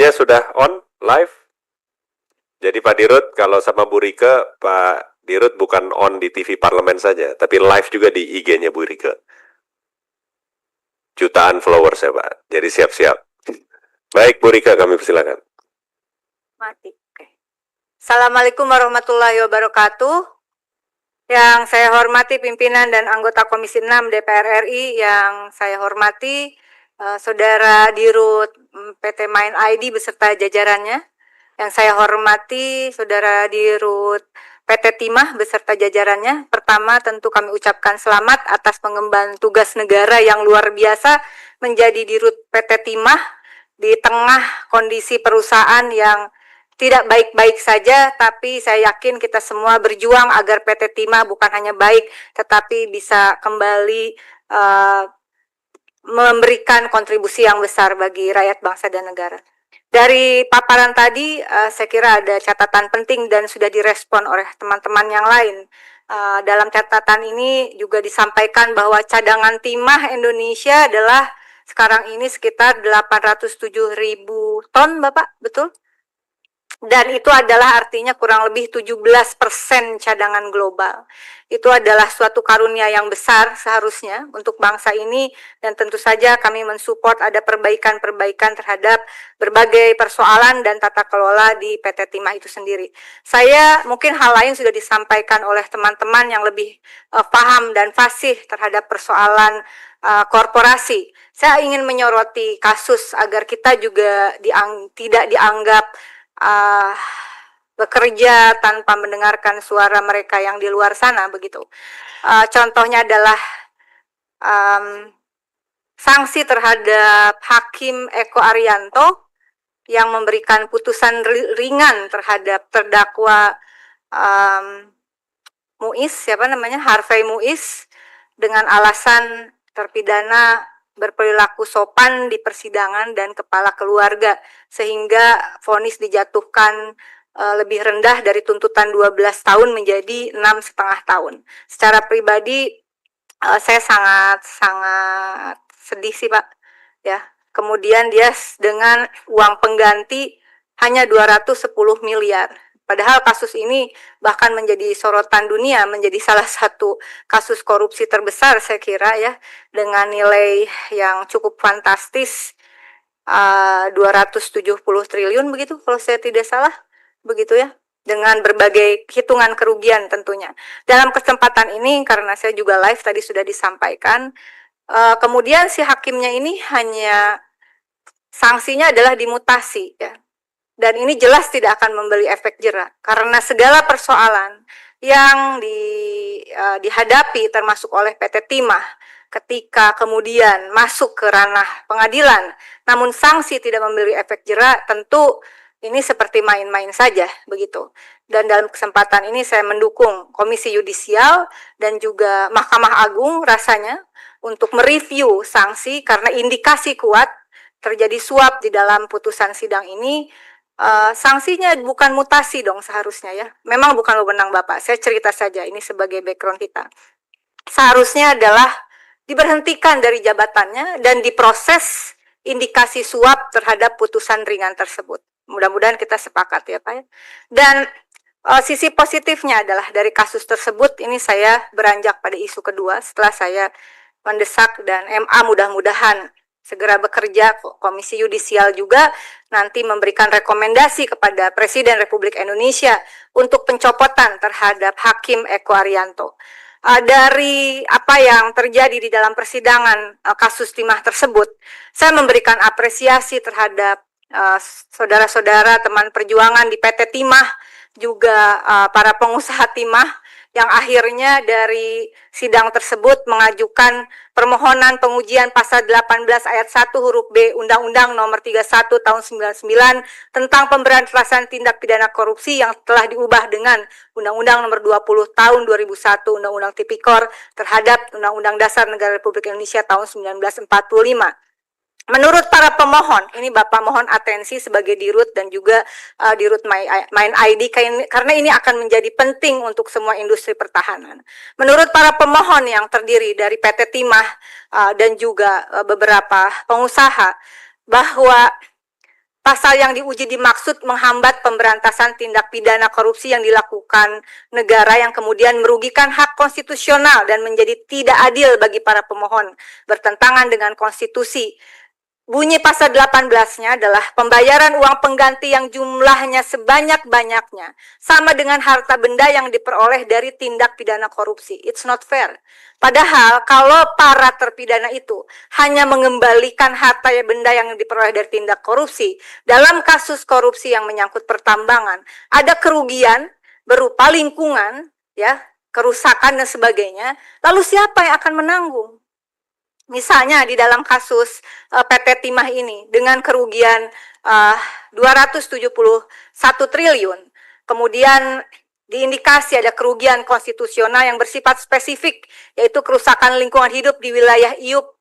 Semuanya sudah on live. Jadi Pak Dirut, kalau sama Bu Rike, Pak Dirut bukan on di TV Parlemen saja, tapi live juga di IG-nya Bu Rike. Jutaan followers ya Pak, jadi siap-siap. Baik Bu Rike, kami persilakan. Mati. Oke. Assalamualaikum warahmatullahi wabarakatuh. Yang saya hormati pimpinan dan anggota Komisi 6 DPR RI, yang saya hormati Saudara Dirut PT Main ID beserta jajarannya, yang saya hormati Saudara Dirut PT Timah beserta jajarannya. Pertama, tentu kami ucapkan selamat atas pengemban tugas negara yang luar biasa menjadi Dirut PT Timah di tengah kondisi perusahaan yang tidak baik-baik saja, tapi saya yakin kita semua berjuang agar PT Timah bukan hanya baik, tetapi bisa kembali memberikan kontribusi yang besar bagi rakyat bangsa dan negara. Dari paparan tadi, saya kira ada catatan penting dan sudah direspon oleh teman-teman yang lain. Dalam catatan ini juga disampaikan bahwa cadangan timah Indonesia adalah sekarang ini sekitar 807.000 ton, Bapak, betul? Dan itu adalah artinya kurang lebih 17% cadangan global. Itu adalah suatu karunia yang besar seharusnya untuk bangsa ini, dan tentu saja kami mensupport ada perbaikan-perbaikan terhadap berbagai persoalan dan tata kelola di PT Timah itu sendiri. Saya mungkin hal lain sudah disampaikan oleh teman-teman yang lebih paham dan fasih terhadap persoalan korporasi. Saya ingin menyoroti kasus agar kita juga tidak dianggap bekerja tanpa mendengarkan suara mereka yang di luar sana begitu. Contohnya adalah sanksi terhadap Hakim Eko Arianto yang memberikan putusan ringan terhadap terdakwa Harvey Muiz dengan alasan terpidana berperilaku sopan di persidangan dan kepala keluarga, sehingga vonis dijatuhkan lebih rendah dari tuntutan 12 tahun menjadi 6,5 tahun. Secara pribadi saya sangat sedih sih Pak, ya. Kemudian dia dengan uang pengganti hanya 210 miliar. Padahal kasus ini bahkan menjadi sorotan dunia, menjadi salah satu kasus korupsi terbesar saya kira ya, dengan nilai yang cukup fantastis, 270 triliun begitu kalau saya tidak salah, begitu ya, dengan berbagai hitungan kerugian tentunya. Dalam kesempatan ini, karena saya juga live tadi sudah disampaikan, kemudian si hakimnya ini hanya sanksinya adalah dimutasi ya. Dan ini jelas tidak akan memberi efek jera, karena segala persoalan yang dihadapi termasuk oleh PT Timah ketika kemudian masuk ke ranah pengadilan, namun sanksi tidak memberi efek jera, tentu ini seperti main-main saja begitu. Dan dalam kesempatan ini saya mendukung Komisi Yudisial dan juga Mahkamah Agung rasanya untuk mereview sanksi, karena indikasi kuat terjadi suap di dalam putusan sidang ini. Sanksinya bukan mutasi dong seharusnya ya. Memang bukan wewenang Bapak. Saya cerita saja ini sebagai background kita. Seharusnya adalah diberhentikan dari jabatannya dan diproses indikasi suap terhadap putusan ringan tersebut. Mudah-mudahan kita sepakat ya Pak ya. Dan sisi positifnya adalah dari kasus tersebut ini saya beranjak pada isu kedua setelah saya mendesak dan MA mudah-mudahan segera bekerja, Komisi Yudisial juga nanti memberikan rekomendasi kepada Presiden Republik Indonesia untuk pencopotan terhadap Hakim Eko Arianto. Dari apa yang terjadi di dalam persidangan kasus Timah tersebut, saya memberikan apresiasi terhadap saudara-saudara teman perjuangan di PT Timah, juga para pengusaha Timah yang akhirnya dari sidang tersebut mengajukan permohonan pengujian pasal 18 ayat 1 huruf B Undang-Undang Nomor 31 Tahun 99 tentang pemberantasan tindak pidana korupsi yang telah diubah dengan Undang-Undang Nomor 20 Tahun 2001 Undang-Undang Tipikor terhadap Undang-Undang Dasar Negara Republik Indonesia tahun 1945. Menurut para pemohon, ini Bapak mohon atensi sebagai Dirut dan juga Dirut Main ID, karena ini akan menjadi penting untuk semua industri pertahanan. Menurut para pemohon yang terdiri dari PT Timah dan juga beberapa pengusaha, bahwa pasal yang diuji dimaksud menghambat pemberantasan tindak pidana korupsi yang dilakukan negara yang kemudian merugikan hak konstitusional dan menjadi tidak adil bagi para pemohon, bertentangan dengan konstitusi. Bunyi pasal 18-nya adalah pembayaran uang pengganti yang jumlahnya sebanyak-banyaknya sama dengan harta benda yang diperoleh dari tindak pidana korupsi. It's not fair. Padahal kalau para terpidana itu hanya mengembalikan harta benda yang diperoleh dari tindak korupsi, dalam kasus korupsi yang menyangkut pertambangan, ada kerugian berupa lingkungan, ya, kerusakan dan sebagainya, lalu siapa yang akan menanggung? Misalnya di dalam kasus PT Timah ini dengan kerugian 271 triliun, kemudian diindikasi ada kerugian konstitusional yang bersifat spesifik, yaitu kerusakan lingkungan hidup di wilayah IUP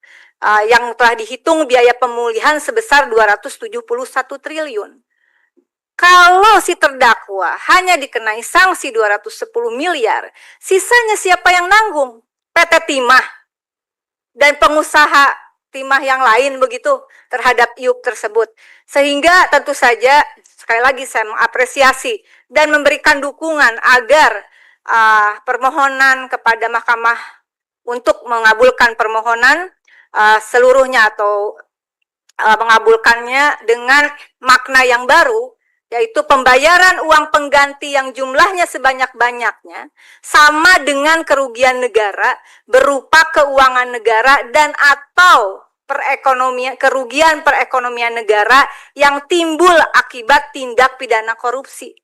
yang telah dihitung biaya pemulihan sebesar 271 triliun. Kalau si terdakwa hanya dikenai sanksi 210 miliar, sisanya siapa yang nanggung? PT Timah dan pengusaha timah yang lain begitu terhadap IUP tersebut. Sehingga tentu saja sekali lagi saya mengapresiasi dan memberikan dukungan agar permohonan kepada mahkamah untuk mengabulkan permohonan seluruhnya atau mengabulkannya dengan makna yang baru, yaitu pembayaran uang pengganti yang jumlahnya sebanyak-banyaknya sama dengan kerugian negara berupa keuangan negara dan atau kerugian perekonomian negara yang timbul akibat tindak pidana korupsi.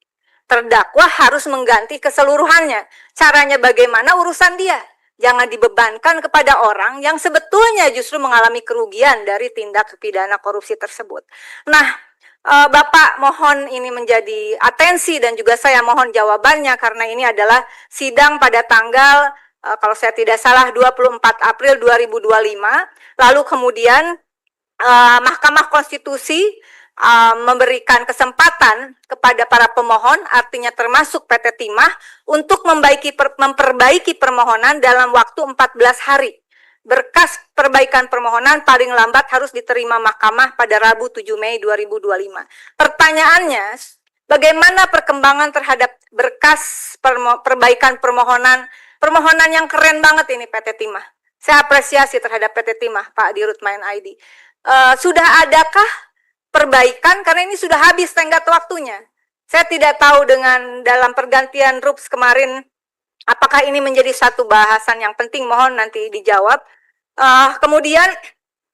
Terdakwa harus mengganti keseluruhannya. Caranya bagaimana urusan dia? Jangan dibebankan kepada orang yang sebetulnya justru mengalami kerugian dari tindak pidana korupsi tersebut. Nah, Bapak mohon ini menjadi atensi dan juga saya mohon jawabannya karena ini adalah sidang pada tanggal kalau saya tidak salah 24 April 2025. Lalu kemudian Mahkamah Konstitusi memberikan kesempatan kepada para pemohon, artinya termasuk PT Timah, untuk memperbaiki permohonan dalam waktu 14 hari. Berkas perbaikan permohonan paling lambat harus diterima mahkamah pada Rabu 7 Mei 2025. Pertanyaannya, bagaimana perkembangan terhadap berkas perbaikan permohonan yang keren banget ini PT Timah. Saya apresiasi terhadap PT Timah, Pak Dirut Main ID. Sudah adakah perbaikan? Karena ini sudah habis tenggat waktunya. Saya tidak tahu dengan dalam pergantian RUPS kemarin, apakah ini menjadi satu bahasan yang penting? Mohon nanti dijawab. Kemudian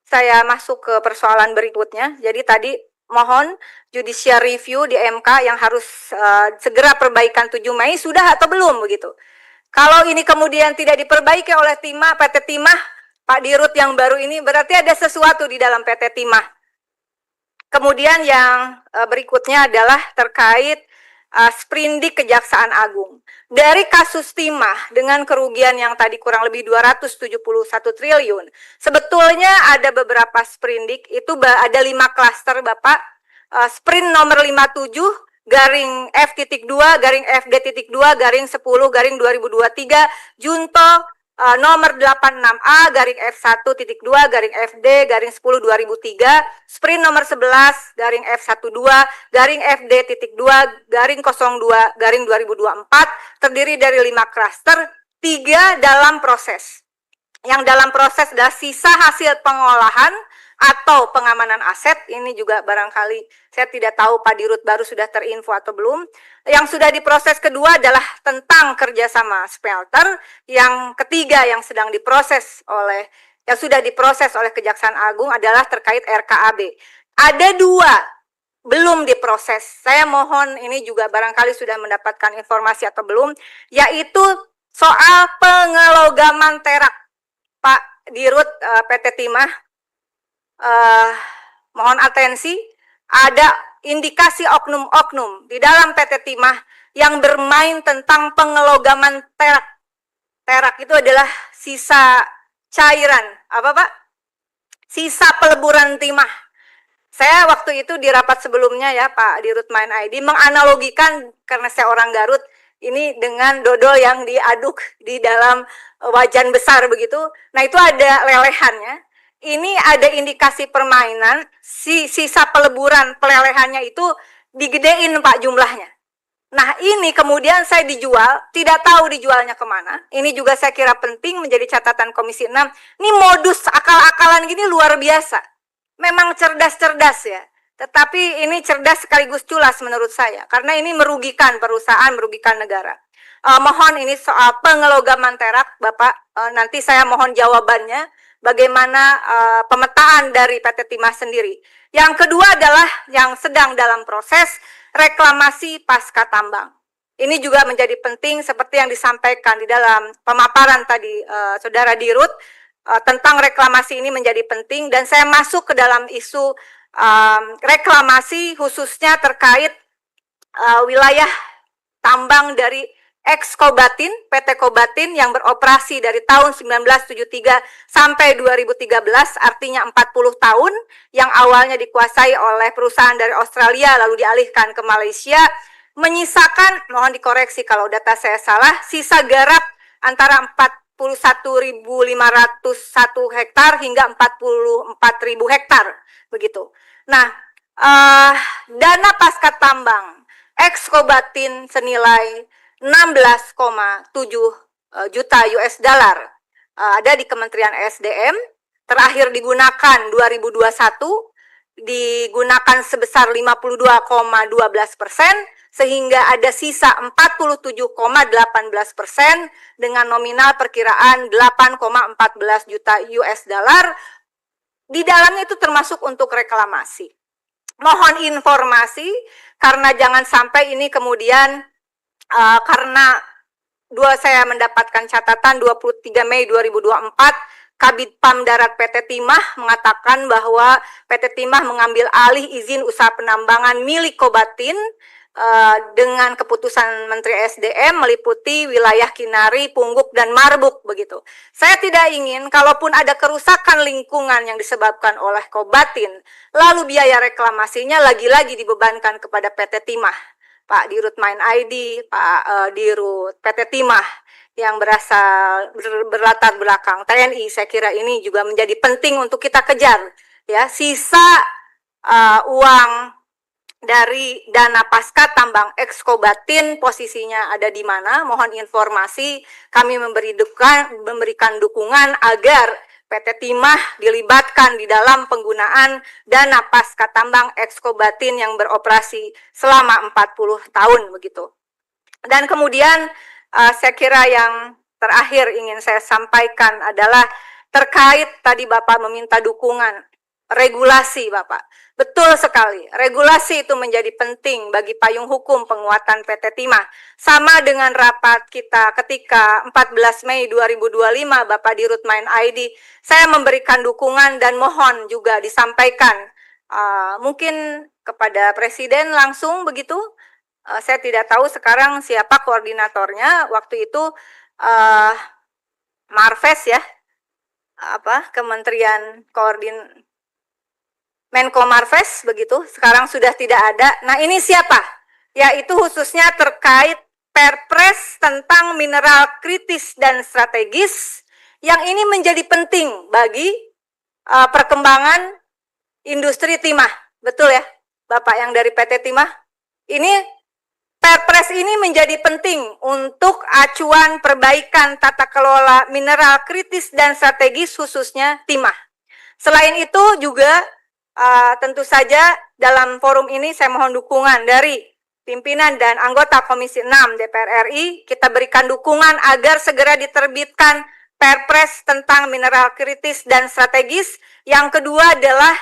saya masuk ke persoalan berikutnya. Jadi tadi mohon judicial review di MK yang harus segera perbaikan 7 Mei sudah atau belum begitu. Kalau ini kemudian tidak diperbaiki oleh PT Timah, Pak Dirut yang baru ini, berarti ada sesuatu di dalam PT Timah. Kemudian yang berikutnya adalah terkait sprindik Kejaksaan Agung. Dari kasus Timah dengan kerugian yang tadi kurang lebih 271 triliun, sebetulnya ada beberapa sprindik, itu ada 5 klaster Bapak. Sprint nomor 57 garing F.2 garing FD.2 garing 10 garing 2023 Junto nomor 86A garing F1.2 garing FD garing 10 2003 sprint nomor 11 garing F12 garing FD.2 garing 02 garing 2024 terdiri dari 5 klaster, 3 dalam proses. Yang dalam proses adalah sisa hasil pengolahan atau pengamanan aset. Ini juga barangkali saya tidak tahu Pak Dirut baru sudah terinfo atau belum. Yang sudah diproses kedua adalah tentang kerjasama smelter. Yang ketiga yang sedang diproses yang sudah diproses oleh Kejaksaan Agung adalah terkait RKAB. Ada 2 belum diproses. Saya mohon ini juga barangkali sudah mendapatkan informasi atau belum, yaitu soal pengelogaman terak. Pak Dirut PT Timah, mohon atensi, ada indikasi oknum-oknum di dalam PT Timah yang bermain tentang pengelogaman terak. Terak itu adalah sisa cairan, apa Pak? Sisa peleburan timah. Saya waktu itu di rapat sebelumnya ya Pak Dirut Main ID menganalogikan, karena saya orang Garut, ini dengan dodol yang diaduk di dalam wajan besar begitu. Nah itu ada lelehannya. ini ada indikasi permainan, sisa peleburan pelelehannya itu digedein Pak jumlahnya. Nah ini kemudian saya dijual, tidak tahu dijualnya kemana. Ini juga saya kira penting menjadi catatan Komisi 6. Ini modus akal-akalan gini luar biasa. Memang cerdas-cerdas ya. Tetapi ini cerdas sekaligus culas menurut saya. Karena ini merugikan perusahaan, merugikan negara. Mohon ini soal pengelogaman terak, Bapak. Nanti saya mohon jawabannya. Bagaimana pemetaan dari PT Timah sendiri. Yang kedua adalah yang sedang dalam proses reklamasi pasca tambang. Ini juga menjadi penting seperti yang disampaikan di dalam pemaparan tadi Saudara Dirut tentang reklamasi ini menjadi penting dan saya masuk ke dalam isu reklamasi khususnya terkait wilayah tambang dari ex-Kobatin, PT Kobatin yang beroperasi dari tahun 1973 sampai 2013, artinya 40 tahun, yang awalnya dikuasai oleh perusahaan dari Australia lalu dialihkan ke Malaysia, menyisakan, mohon dikoreksi kalau data saya salah, sisa garap antara 41.501 hektar hingga 44.000 hektar, begitu. Nah, dana pasca tambang ex-Kobatin senilai 16,7 juta US dollar ada di Kementerian SDM, terakhir digunakan 2021, digunakan sebesar 52,12%, sehingga ada sisa 47,18% dengan nominal perkiraan 8,14 juta US dollar. Di dalamnya itu termasuk untuk reklamasi. Mohon informasi, karena jangan sampai ini kemudian karena saya mendapatkan catatan 23 Mei 2024, Kabid Pam Darat PT Timah mengatakan bahwa PT Timah mengambil alih izin usaha penambangan milik Kobatin dengan keputusan Menteri SDM meliputi wilayah Kinari, Pungguk, dan Marbuk begitu. Saya tidak ingin kalaupun ada kerusakan lingkungan yang disebabkan oleh Kobatin, lalu biaya reklamasinya lagi-lagi dibebankan kepada PT Timah. Pak Dirut Main ID, Pak Dirut PT Timah yang berlatar belakang TNI, saya kira ini juga menjadi penting untuk kita kejar. Ya, sisa uang dari dana pasca tambang ex-Kobatin posisinya ada di mana? Mohon informasi, kami memberikan dukungan agar PT Timah dilibatkan di dalam penggunaan dana pasca tambang ex-Kobatin yang beroperasi selama 40 tahun begitu. Dan kemudian saya kira yang terakhir ingin saya sampaikan adalah terkait tadi Bapak meminta dukungan regulasi Bapak. Betul sekali, regulasi itu menjadi penting bagi payung hukum penguatan PT Timah. Sama dengan rapat kita ketika 14 Mei 2025 Bapak Dirut Main ID, saya memberikan dukungan dan mohon juga disampaikan mungkin kepada Presiden langsung begitu. Saya tidak tahu sekarang siapa koordinatornya, waktu itu Marves ya, Kementerian Menko Marves begitu, sekarang sudah tidak ada. Nah ini siapa? Yaitu khususnya terkait Perpres tentang mineral kritis dan strategis yang ini menjadi penting bagi perkembangan industri timah. Betul ya Bapak yang dari PT Timah? Ini Perpres ini menjadi penting untuk acuan perbaikan tata kelola mineral kritis dan strategis khususnya timah. Selain itu juga tentu saja dalam forum ini saya mohon dukungan dari pimpinan dan anggota Komisi 6 DPR RI. Kita berikan dukungan agar segera diterbitkan Perpres tentang mineral kritis dan strategis. Yang kedua adalah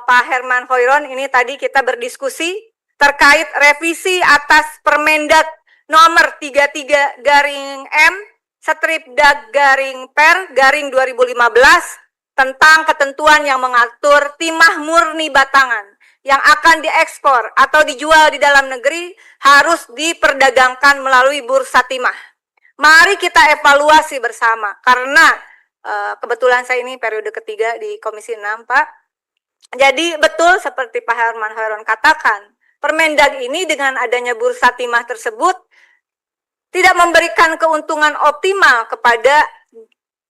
Pak Herman Hoiron, ini tadi kita berdiskusi terkait revisi atas Permendag nomor 33/M /Per/2015 tentang ketentuan yang mengatur timah murni batangan yang akan diekspor atau dijual di dalam negeri harus diperdagangkan melalui bursa timah. Mari kita evaluasi bersama, karena kebetulan saya ini periode ketiga di Komisi 6, Pak. Jadi betul seperti Pak Herman Hoiron katakan, Permendag ini dengan adanya bursa timah tersebut tidak memberikan keuntungan optimal kepada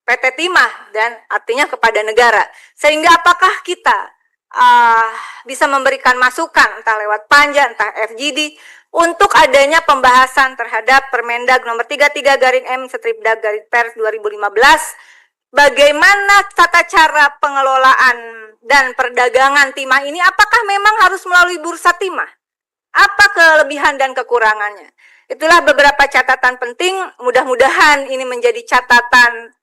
PT Timah dan artinya kepada negara. Sehingga apakah kita bisa memberikan masukan entah lewat Panja, entah FGD untuk adanya pembahasan terhadap Permendag nomor 33/M/Per 2015, bagaimana tata cara pengelolaan dan perdagangan timah ini, apakah memang harus melalui bursa timah? Apa kelebihan dan kekurangannya? Itulah beberapa catatan penting, mudah-mudahan ini menjadi catatan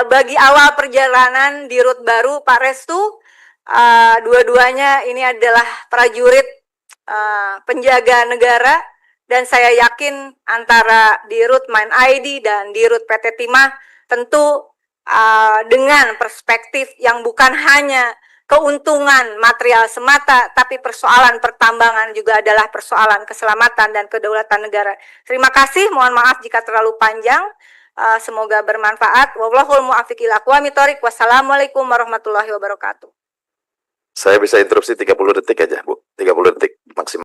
bagi awal perjalanan di rut baru Pak Restu. Dua-duanya ini adalah prajurit penjaga negara, dan saya yakin antara di rut Main ID dan di rut PT Timah tentu dengan perspektif yang bukan hanya keuntungan material semata, tapi persoalan pertambangan juga adalah persoalan keselamatan dan kedaulatan negara. Terima kasih, mohon maaf jika terlalu panjang. Semoga bermanfaat. Wallahul muwaffiq ila aqwamit thoriq. Wassalamualaikum warahmatullahi wabarakatuh. Saya bisa interupsi 30 detik aja, Bu. 30 detik maksimal.